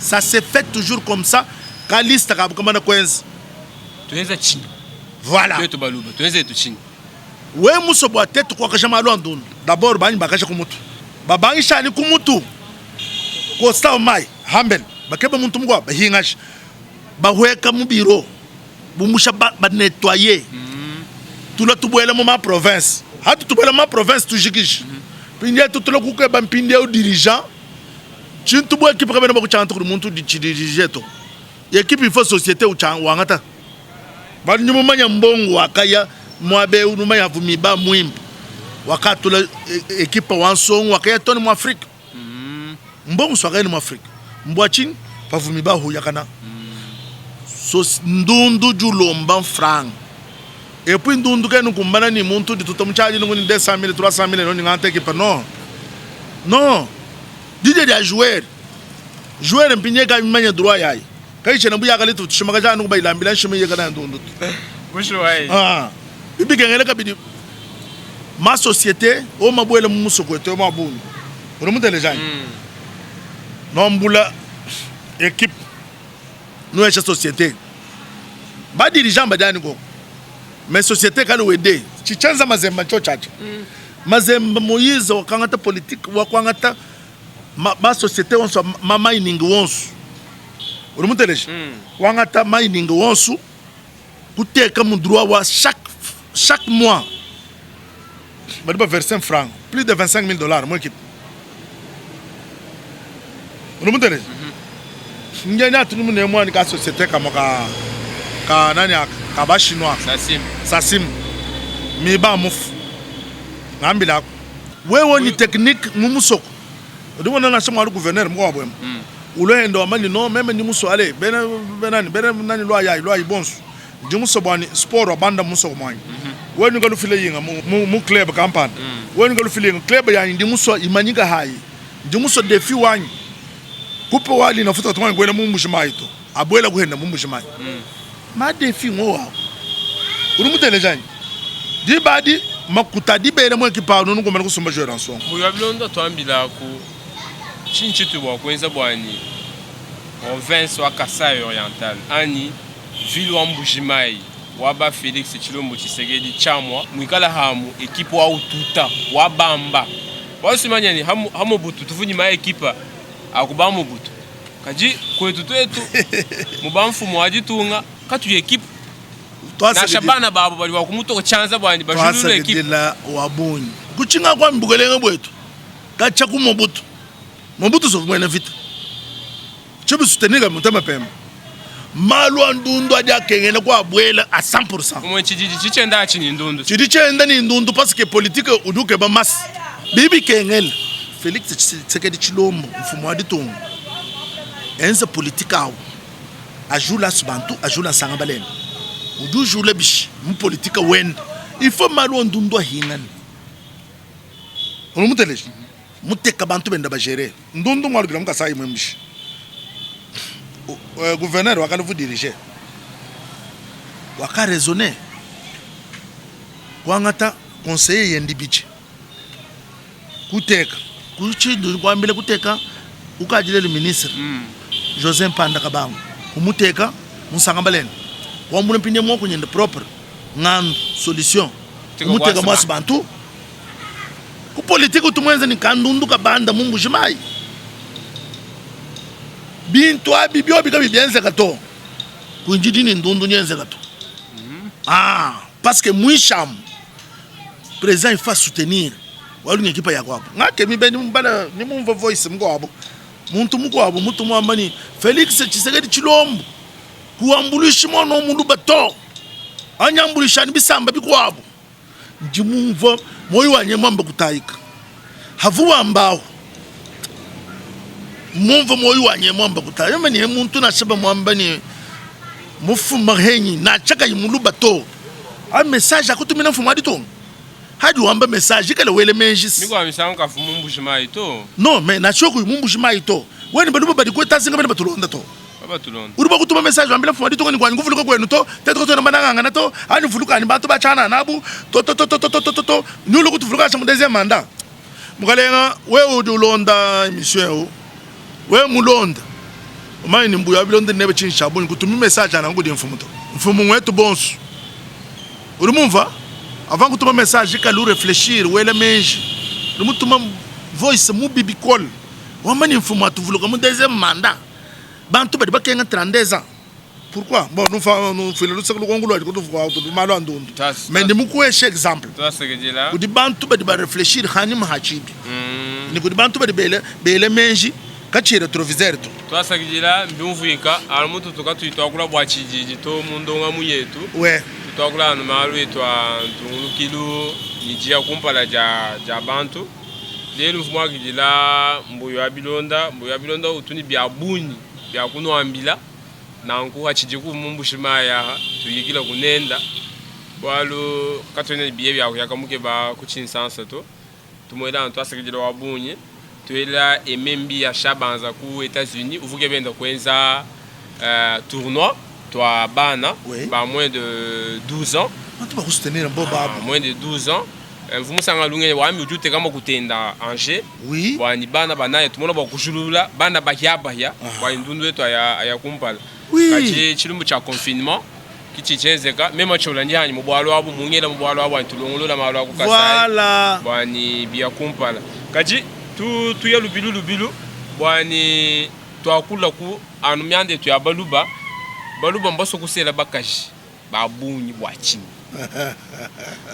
Ça se fait toujours comme ça. Kalista kabukama na kwenza tuweza chini Voilà. Tu baluba. Tu es tu chini. We muso bwa tete kwa kasha malo ndundu. D'abord bani bakasha kumutu. Babangi shani kumutu. Ko staw mai hambel. Bakeba muntu mugwa bahingash. Bahweka mu biro. Bumusha ba nettoyer. Tula tubwela mu ma province. Hatu tubwela ma province tujikish. Pindia tutula kuke ba mpindia o dirigeant. Chintu bwa equipe kabena bakuchanta ku muntu diriger to. Equipe ifo société wangata. Bali nyuma manya mbongo akaya mwabe unuma ya vumiba mwimbu wakatula ekipa wansongo wakaya toni mu Afrika mbongo swagani mu Afrika mbwachini pa vumiba ho yakana so ndundu julomba franc et puis ndundu kenu kumbana ni muntu di tutamuchaji ngoni 200,000 300,000 no ngante ekipa non dide ya joueur mpinye ka manya droit yayi kai chena buya kali tu shimaka janu ba ilambila shime yakana ndundu Busho wai. Bibi kengele kabidi ma société o mabwele musoko to mabunu urumunde lejani nombula équipe no echa société ba dirigeant badani ko mais société kale wede chichanza mazemba cho chacha mazemba Moïse wakangata politique wakwangata ba société wonso ma mining wonso urumunde leje wangata mining wonso kuteka mu droit wa chaque mois, je vais verser un franc, plus de $25,000, mon équipe. Vous comprenez? Il y a tout le monde qui a une société comme la chinois. Sassim. Mais pas mouf. Nambila. Oui, on est technique, nous sommes. Nous sommes le gouverneur. Nous sommes même nous sommes allés. Ben loi bon. Ndimu sobani sport banda muso mwanyi wenu galu file yinga mu club campagne wenu galu file club ya ndimu so imanyika hayi ndimu so defi wanyi kupo wali na futa twanyi gwena mu mushimai to abwela kuhenda mu mushimai ma defi ngowa urumutele jani di badi makuta di bere mu ekipa no ngomela kusumba joueur en son mu yabilondo twambila ku chinchitu bwa kwenza bwani province wa Kasai oriental ani ville wa Mbujimai waba Félix Tshilombo Tshisekedi chamwa mwikala hamu ekipe wa ututa wa bamba wasimanya ni hamu butu tufuni ma ekipa akuba mu butu kaji kwetu twetu mubamfu mwaji tunga katu ekipe na Shabana babo bali wakumuto chanza bwani bajulu ekipe la wabonyi kuchinga kwa mbugelenga bwetu kacha ku Mobutu so mwena vita chibu suteniga mutama pembe malu ndundu aja kengene kwa abwela a 100%. Mwe chijiji chichenda chini ndundu. Chichenda ni ndundu parce que politique uduke ba mas. Bibi kengele Félix Tshisekedi Tshilombo mfumo wa ditongo. Enza politique awo. Ajula subantu ajula sangabalene. Udu jule bishi mu politique wenda. Il faut malu ndundu ahingana. Olumuteleje. Muteka bantu benda bajere. Ndundu mwalu bila mukasai mwembishi. Gouverneur wakali vous diriger waka raisonner wangata conseiller yendi bichi kuteka kuchindu kwambile kuteka ukajile le ministre José Mpanda Kabango kumuteka musangambalene wambule mpinde moko nyende propre ngando solution kumuteka mwasi bantu ku politique utumwenza ni kandundu kabanda Mbujimai bintu abibyo bikabi bienze kato kunjidi ni ndundu nyenze kato parce que mwisham président il faut soutenir walu ekipa ya kwabo ngake mibe ni mbana ni mumva voice mkwabo muntu mkwabo muntu mwambani Félix Tshisekedi Tshilombo kuambulishi mono mundu bato anyambulishani bisamba bikwabo njimumva moyo wanye mwamba kutaika havuwa mbao mumva moyo wanye mwamba kutaika yema ni muntu nashaba mwamba ni mufu mahenyi na chaka yimulu bato a message akutumina mfumo aditongo hadi wamba message kale wele menjis niko amisanga ka fumu Mbujimai to non mais na choko Mbujimai to weni badu badi ko tazinga badi batulonda to baba tulonda uruba kutuma message wambila mfumo aditongo ni kwani nguvuluka kwenu to teto to nambanga na to ani vuluka ni bato bachana nabu to nulo kutuvuluka cha mu deuxième mandat mukalenga we udulonda émission we mulonda umani mbuya bilonda nebe chinshabuni kutuma message ana ngudi mfumo to mfumo wetu bonsu Urumumva? Avant que tu me message, que lu réfléchir, ou ele menje. Tu me voice, mu bibi call. On m'a informé tu voulais comme deuxième mandat. Bantu badi bakenga 32 ans. Pourquoi? Bon, nous faisons le second congolais, nous faisons mal en don. Mais nous avons un exemple. Nous dis bantu badi ba réfléchir, hani mahachibi. Ni kudi bantu badi bele menji, kachi rétroviseur tu. Toi ça que dit là, bien vuika, almo tu toka tu tokula bwachiji, to mundo ngamu yetu. Ouais. Tu tokula no malu toi tulukilu, nijia kumpala ja bantu. Lelo mfumwa que dit là, mboyo abilonda utuni bia buni, bia kuno ambila. Na nkuwa chijiku mumbushima ya tuyigila kunenda bwalo katone biye bya yakamuke ba kuchinsansa to tumwela ntwa sekijilo wabunye tuela emembi ya shabanza ku États-Unis uvuke benda kwenza tournoi toi bana ba moins de 12 ans tu vas soutenir un beau baba moins de 12 ans mvumusanga lungene wami ujute kama kutenda Angers oui bwani bana banaye tumona bakushulula bana bakyabaya bwa indundu yetu ya kumpala oui kachi chilumbu cha confinement kichichezeka mema cholandi hani mubwalo wabo mungela mubwalo wabo antulongolola malo akukasai voilà bwani bya kumpala kachi tu ya lubilu bwani twakula ku anumyande tu ya baluba mbaso kusela bakashi babunyi bwachini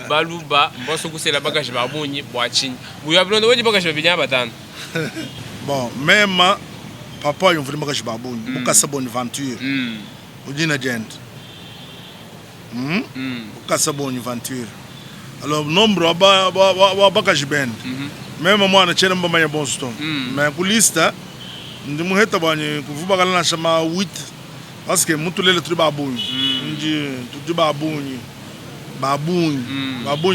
baluba mbaso kusela bakashi babunyi bwachini buya blondo weji bakashi babinya batana bon même papa yon vraiment bakashi babunyi bukasa Bonaventure ujina gent bukasa Bonaventure alors nombre wa bakashi band même moi na chena mbama ya Boston mais ku lista ndimu heta banye kuvuba kala na shama 8 parce que mutu lele tu babunyi nji tu babunyi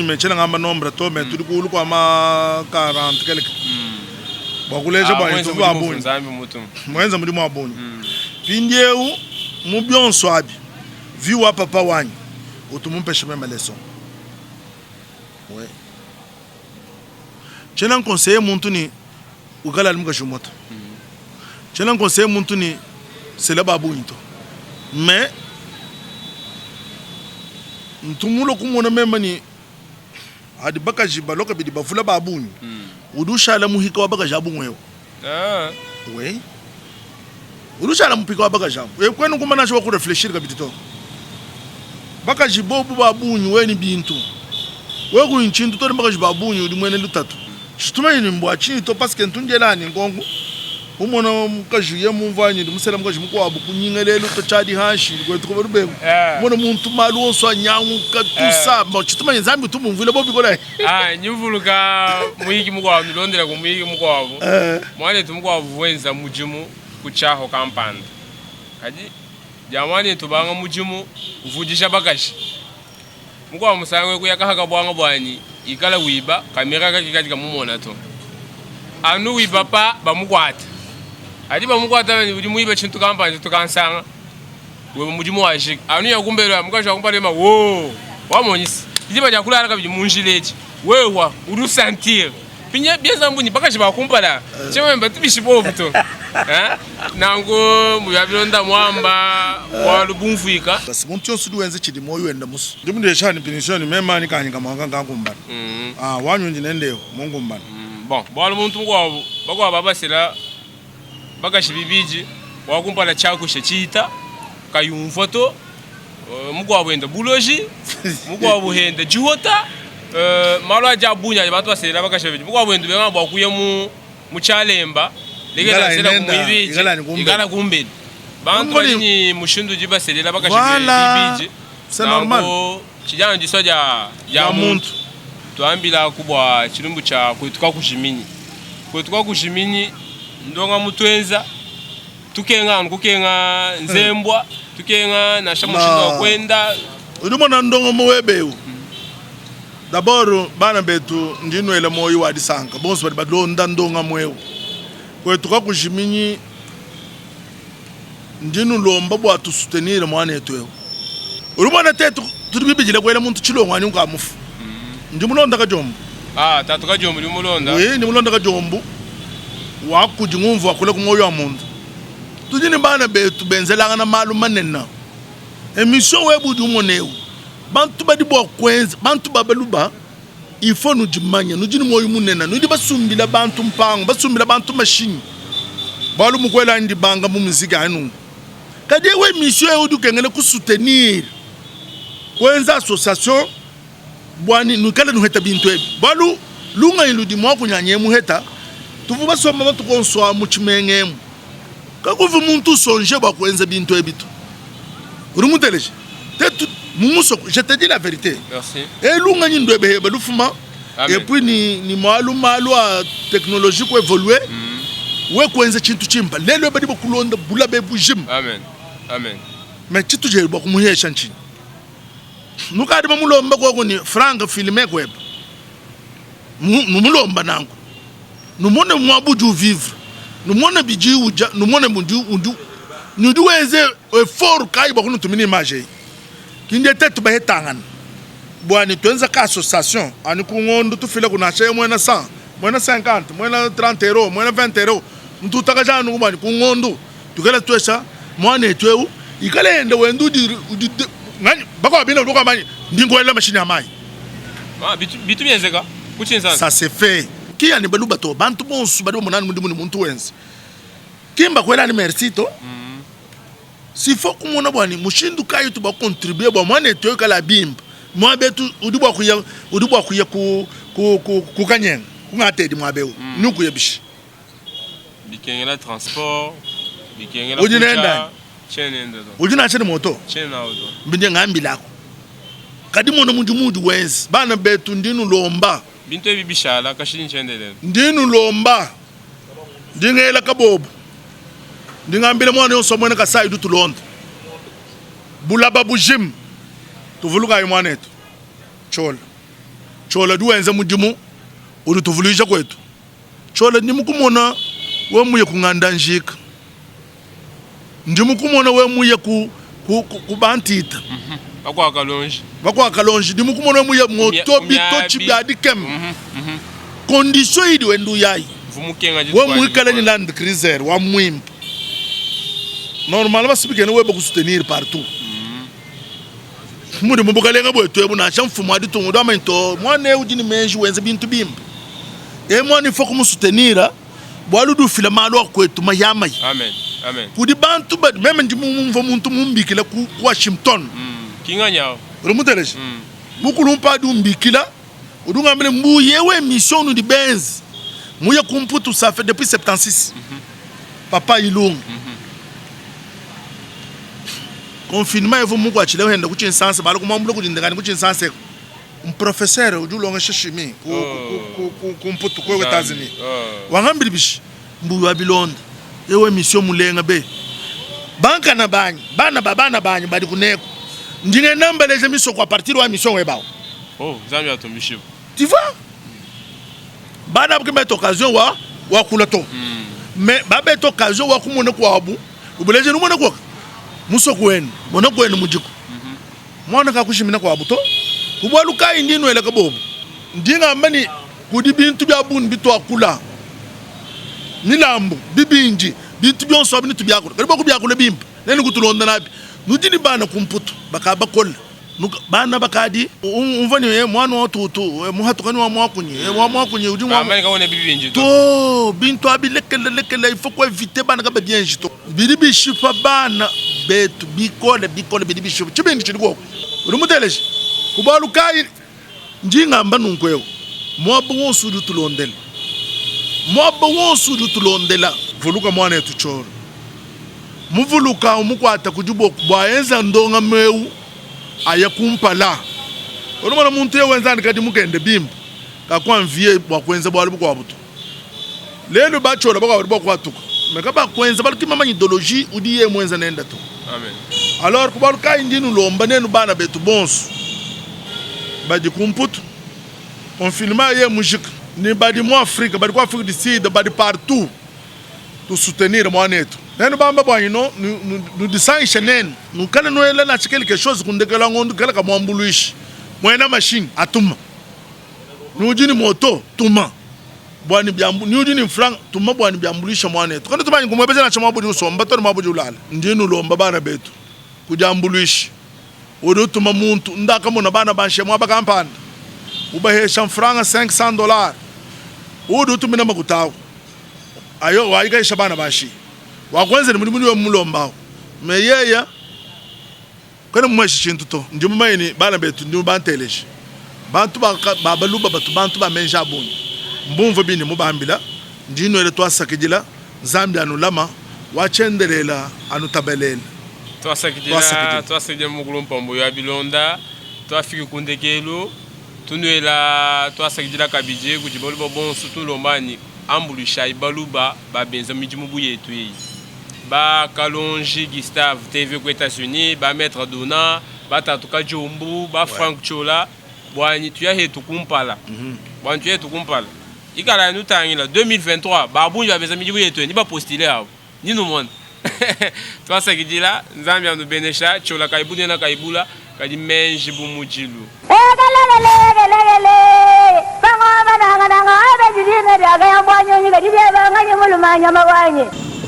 mais chena ngamba nombre to mais tu ku kwa ma 40 quelque bakuleje banye tu babunyi mwenza muri mwabunyi pindieu mu byonso abi viwa papa wanyi utumumpeshe même leçon ouais chena conseiller muntu ni ukala limuka shumota chena conseiller muntu ni c'est la babunyi to mais ntumulo kumona mema ni adi bakaji baloka bidi bafula babunyi udushala muhika wa bakaji abungwewo oui udushala mupika wa bakaji abu kwenu kumana shwa ku réfléchir kabidi to bakaji bobu babunyi weni bintu weku inchintu to bakaji babunyi udi mwene lutatu chituma ni mbwachi to parce que ntunjelani ngongo umona mukajuye mumvanyi ndimusela mukaji mukwabu kunyingelelo to chadi hashi kwetu ko rubego mona muntu malu onso anyangu katusa chituma nzambi tumumvile bobi kola nyuvuluka muyiki mukwabu ndondera ku muyiki mukwabu mwane tumukwabu wenza mujimu kuchaho kampanda kaji jamani tubanga mujimu uvujisha bakashi mukwabu musangwe kuyakahaka bwanga bwani ikala wiba kamera kakikatika mumona to anu wiba pa bamukwata adi bamukwata uri muiba chintu kampani tukansanga we mujimu washika anu yakumbelwa mukasha kumpalema wo wamonyisi idiba jakula araka bimunjileji wewa uru sentir pinya bieza mbuni bakashi bakumpala chememba tibishibovu to nango muyabilonda mwamba wa lubumfuika basi muntu yonse duwenze chidi moyo enda musu ndimunde shani pinishoni mema ni kanyika mwanga ngakumbana wanyunji nendeyo mungumbana bon bwalo muntu mkwabo bakwa babasira bakashi bibiji wakumpala chako shechita kayumva to mkwabo enda buloji mkwabo henda jihota malo ajabunya abantu basira bakashi bibiji mkwabo enda bengamba akuye mu chalemba legela sela kumibiji igala kumbeli bantu ni mushindu jibaselera bakashi bibiji c'est normal kijana jisoja ya muntu tuambila kubwa chilumbu cha kwetuka kushimini ndonga mutwenza tukenga nzembwa tukenga na shamushindo kwenda udumona ndonga muwebeu d'abord bana betu ndinwele moyo wa disanka bonso bali badonda ndonga mwewu kwetuka kushimini ndinu lomba bwa tu soutenir mwana yetu udumona tetu tudibijile kwela muntu chilongo ani ngamufu ndi mulonda ka jombo tatu ka jombo ndi mulonda ndi mulonda ka jombo wakuji ngumvu akule ku moyo wa muntu tudini bana betu benzelanga na malu manena emission webu ndi umonewu bantu badi bo kwenza bantu babaluba il faut nous dimanya nous dini moyo munena nous di basumbila bantu mpango basumbila bantu machine balu mukwela ndi banga mu muzika anu kadi we mission e udu kengene ku soutenir kwenza association bwani nous kala nous heta bintu e balu lunga iludi mo kunyanye mu heta tuvu basoma bantu konso mu chimengemu kakuvu muntu sonje ba kwenza bintu e bitu urumuteleje tetu mumuso je te dis la vérité merci et lunga nyi ndwebe balufuma et puis ni malu a technologie ko évoluer we kwenza chintu chimba lelo badi bokulonda bula be bujim amen amen mais chitu je bo kumuhesha nchi nukadi bamulomba ko ni franc filmer ko eba numulomba nangu numone mwabuju vivre numone biji uja numone mundu undu nudu weze effort kai bakunu tumini image kinde tetu ba hetangana bwani twenza ka association ani ku ngondo tu file kuna che mwena 100 mwena 50 mwena 30 euros mwena 20 euros mtu takajana ngubani ku ngondo tukela twesha mwana etweu ikale ende wendu ngani bako bina udoka mani ndingoela machine ya mai bitu bienzeka kuchinsa ça c'est fait qui ani beluba to bantu bonsu bado munani mundu muntu wenzi kimba kwela ni merci to si faut que mon abonné mushindu kayo tu ba contribuer ba mwana etweu kala bimba moi betu udubwa kuya ku kanyen kungatedi mwabe nuku yebishi bikengela transport bikengela ujinenda chenenda ujina chene moto chena auto mbinde ngambi lako kadi mono mudu wenzi bana betu ndinu lomba bintu ebibishala kashini chendele ndinu lomba ndingela kabobo ndingambile mwana yonso mwene kasai du tulonda bulaba bujim tuvuluka imwana yetu chola duwenze mujimu uri tuvulisha kwetu chola ndimukumona we muye kunganda njika ndimukumona we muye kubantita bakwa kalonji ndimukumona we muye moto bito chibyadi kem condition idi wendu yayi we muye kala ni land cruiser wa mwimpa normal basibikene we bakusoutenir partout muri mubukalenga bwetu ebuna chamfumo aditungu do amento mwane ujini menji wenze bintu bimba e mwane foko musoutenira bwaludu fila malo kwetu mayama amen amen kudi bantu bad meme ndimumva muntu mumbikila ku Washington kinganya rumuteleje mukulumpa du mbikila udunga mbele mbuye we mission di Benz muye kumputu ça fait depuis 76 papa ilungu confinement evo mungu achile henda kuchi nsanse balo kumambulo kujindengani kuchi nsanse professeur ujulonga shishimi ku mputu ko Etats-Unis wangambili bishi mbuyo abilonda ewe mission mulenga be banka na banyi bana banyi badi kuneko ndinge namba les mission kwa partir wa mission webao zambi atombishibo tu vois bana bukime occasion wa kulato mais babe occasion wa kumone kwa abu ubeleje numone kwa muso kwenu mona kwenu mujiko mwana kakushimina kwa buto kubwaluka indino ele kabobo ndinga mbani kudi bintu bya bun bitu akula nilambu bibinji bintu byonso abini tubyakula kalibo kubyakula bimpa neni kutulonda nabi nudini bana kumputu bakaba kolla bana bakadi umvani mwana watutu muhatukani wa mwakunye ujuma amani kaone bibinji to bintu abilekele il faut ko éviter bana ka bienji to biribi shifa bana betu bikole biribi shifa chibindi chidiko urumuteleje kubalukai njinga mbanu nkweyo mwabo wonsudu tulondela vuluka mwana yetu choro muvuluka umukwata kujubo bwayenza ndonga meu ayakumpala urumana muntu yewenzani kadi mugende bimba kakwamviye bwakwenza bwalibu kwa buto lelo bachola bwa kwatuka mekaba kwenza balikima idéologie udiye mwenza nenda to amen alors kubaluka indinu lomba nenu bana betu bonsu badi kumputu on filma ye musique ni badi mo Afrique badi ko Afrique du Sud badi partout to soutenir mwanetu nenu bamba bwanyino nous disons chenen nous kana noela na quelque chose kundekela ngondu kala ka mwambuluishi mwena machine atuma nujini moto tuma bwani byambu nujini franc tuma bwani byambulisha mwanetu kana tubanyi kumwebeza na chamwa budi usomba to mwabuji ulala ndinu lomba bana betu kujambuluishi odutuma muntu ndaka mona bana banshe mwaba kampanda ubahesha franga $500 odutuma na makutawo ayo waikaisha bana bashi wakwenze ni muri we mulomba meyeya kana mweshi chintu to ndi mumayini bana betu ndi banteleje bantu babaluba bantu bamenja abunyi mbumva bini mubambila ndino ele twasakijila zambi anulama wachendelela anutabelela twasakijila mukulu mpombo ya bilonda twafiki kundekelo tunuela twasakijila kabije kuti baluba bonso tulombani ambulisha ibaluba babenza mijimubu yetu yi ba Kalonji Gustave TV aux États-Unis ba Maître Dona ba Tatuka Jombu ba Frank Chola bwani tuya hetu kumpala bwani tuya hetu kumpala ikala nous tangila 2023 ba bunyi babenza mijibu yetu ni ba postuler abo ni nous monde twasakijila nzambi anu benesha Chola kaibuni na kaibula kadi menji bumujilu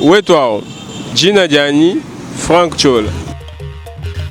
wetwao jina jani Frank Chola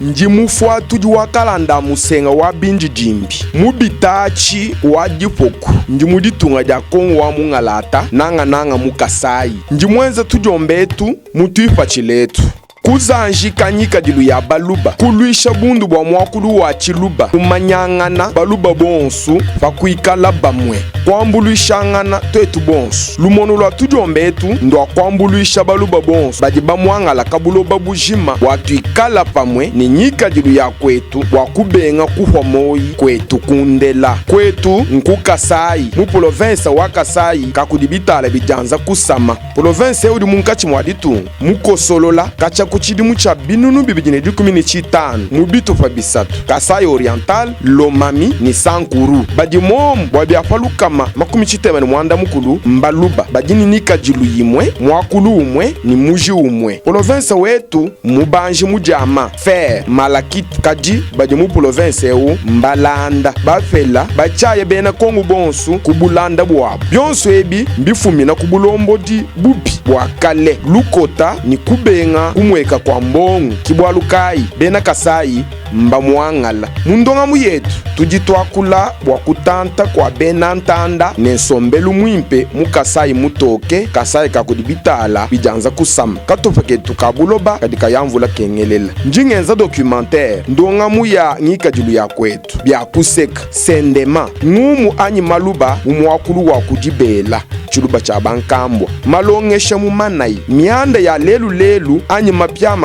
ndi mufwa tudi wakalanda musenga wa bindi jimbi mubitachi wa dipoku ndi muditunga dia kongo wa mungalata nanga mukasayi ndi mwenza tudiombetu mutuipa chiletu kuzanjika nyika dilu ya baluba kuluisha bundu bwa mwakulu wa chiluba kumanyangana baluba bonsu fakuikala bamwe kwambuluishangana twetu bonsu lumono lwa tudiombetu ndwa kwambuluisha baluba bonsu badi bamwangala kabuloba bujima watuikala pamwe ni nyika dilu ya kwetu wakubenga kuhwa moyi kwetu kundela kwetu nkukasayi mu province wa Kasayi kakudibitala bijanza kusama province udi munkachi mwaditu mukosolola kacha kuchidimu cha binunu bibijine dikumini chitanu mubito fa bisatu Kasayi Oriental Lomami ni Sankuru badi momu wabiafalukama makumi chitemani mwanda mukulu mbaluba badini nika jilu yimwe mwakulu umwe ni muji umwe province wetu mubanji mujama fer malakit kaji badi mu province ewu mbalanda bafela bachaye bena kongu bonsu kubulanda bwabo byonso ebi mbifumina kubulombo di bubi bwakale lukota ni kubenga kumweka kwa mbongu kibwalukayi bena Kasayi mbamwangala mundonga muyetu tuditwakula bwakutanta kwa bena ntanda nensombelu mwimpe mu Kasayi mutoke Kasayi kakudibitala bijanza kusama katofaketu kabuloba kadika yamvula kengelela njingenza documentaire ndonga muya ngika jilu ya kwetu byakuseka sendema ngumu anyi maluba umwakulu wa kudibela chiluba cha bankambwa malongesha mumanayi mianda ya lelu anyi mapya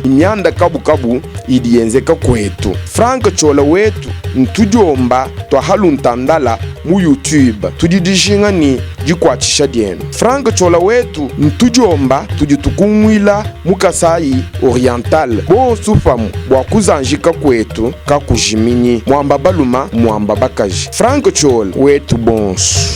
mianda kabu idiyenzeka kwetu Frank Chola wetu ntudiomba twahaluntandala mu YouTube tudidishinga ni jikwachisha dienu Frank Chola wetu ntudiomba tuditukumwila mu Kasayi Oriental bonsu famu bwakuzanjika kwetu kakujiminyi mwamba baluma mwamba bakaji Frank Chola wetu bonsu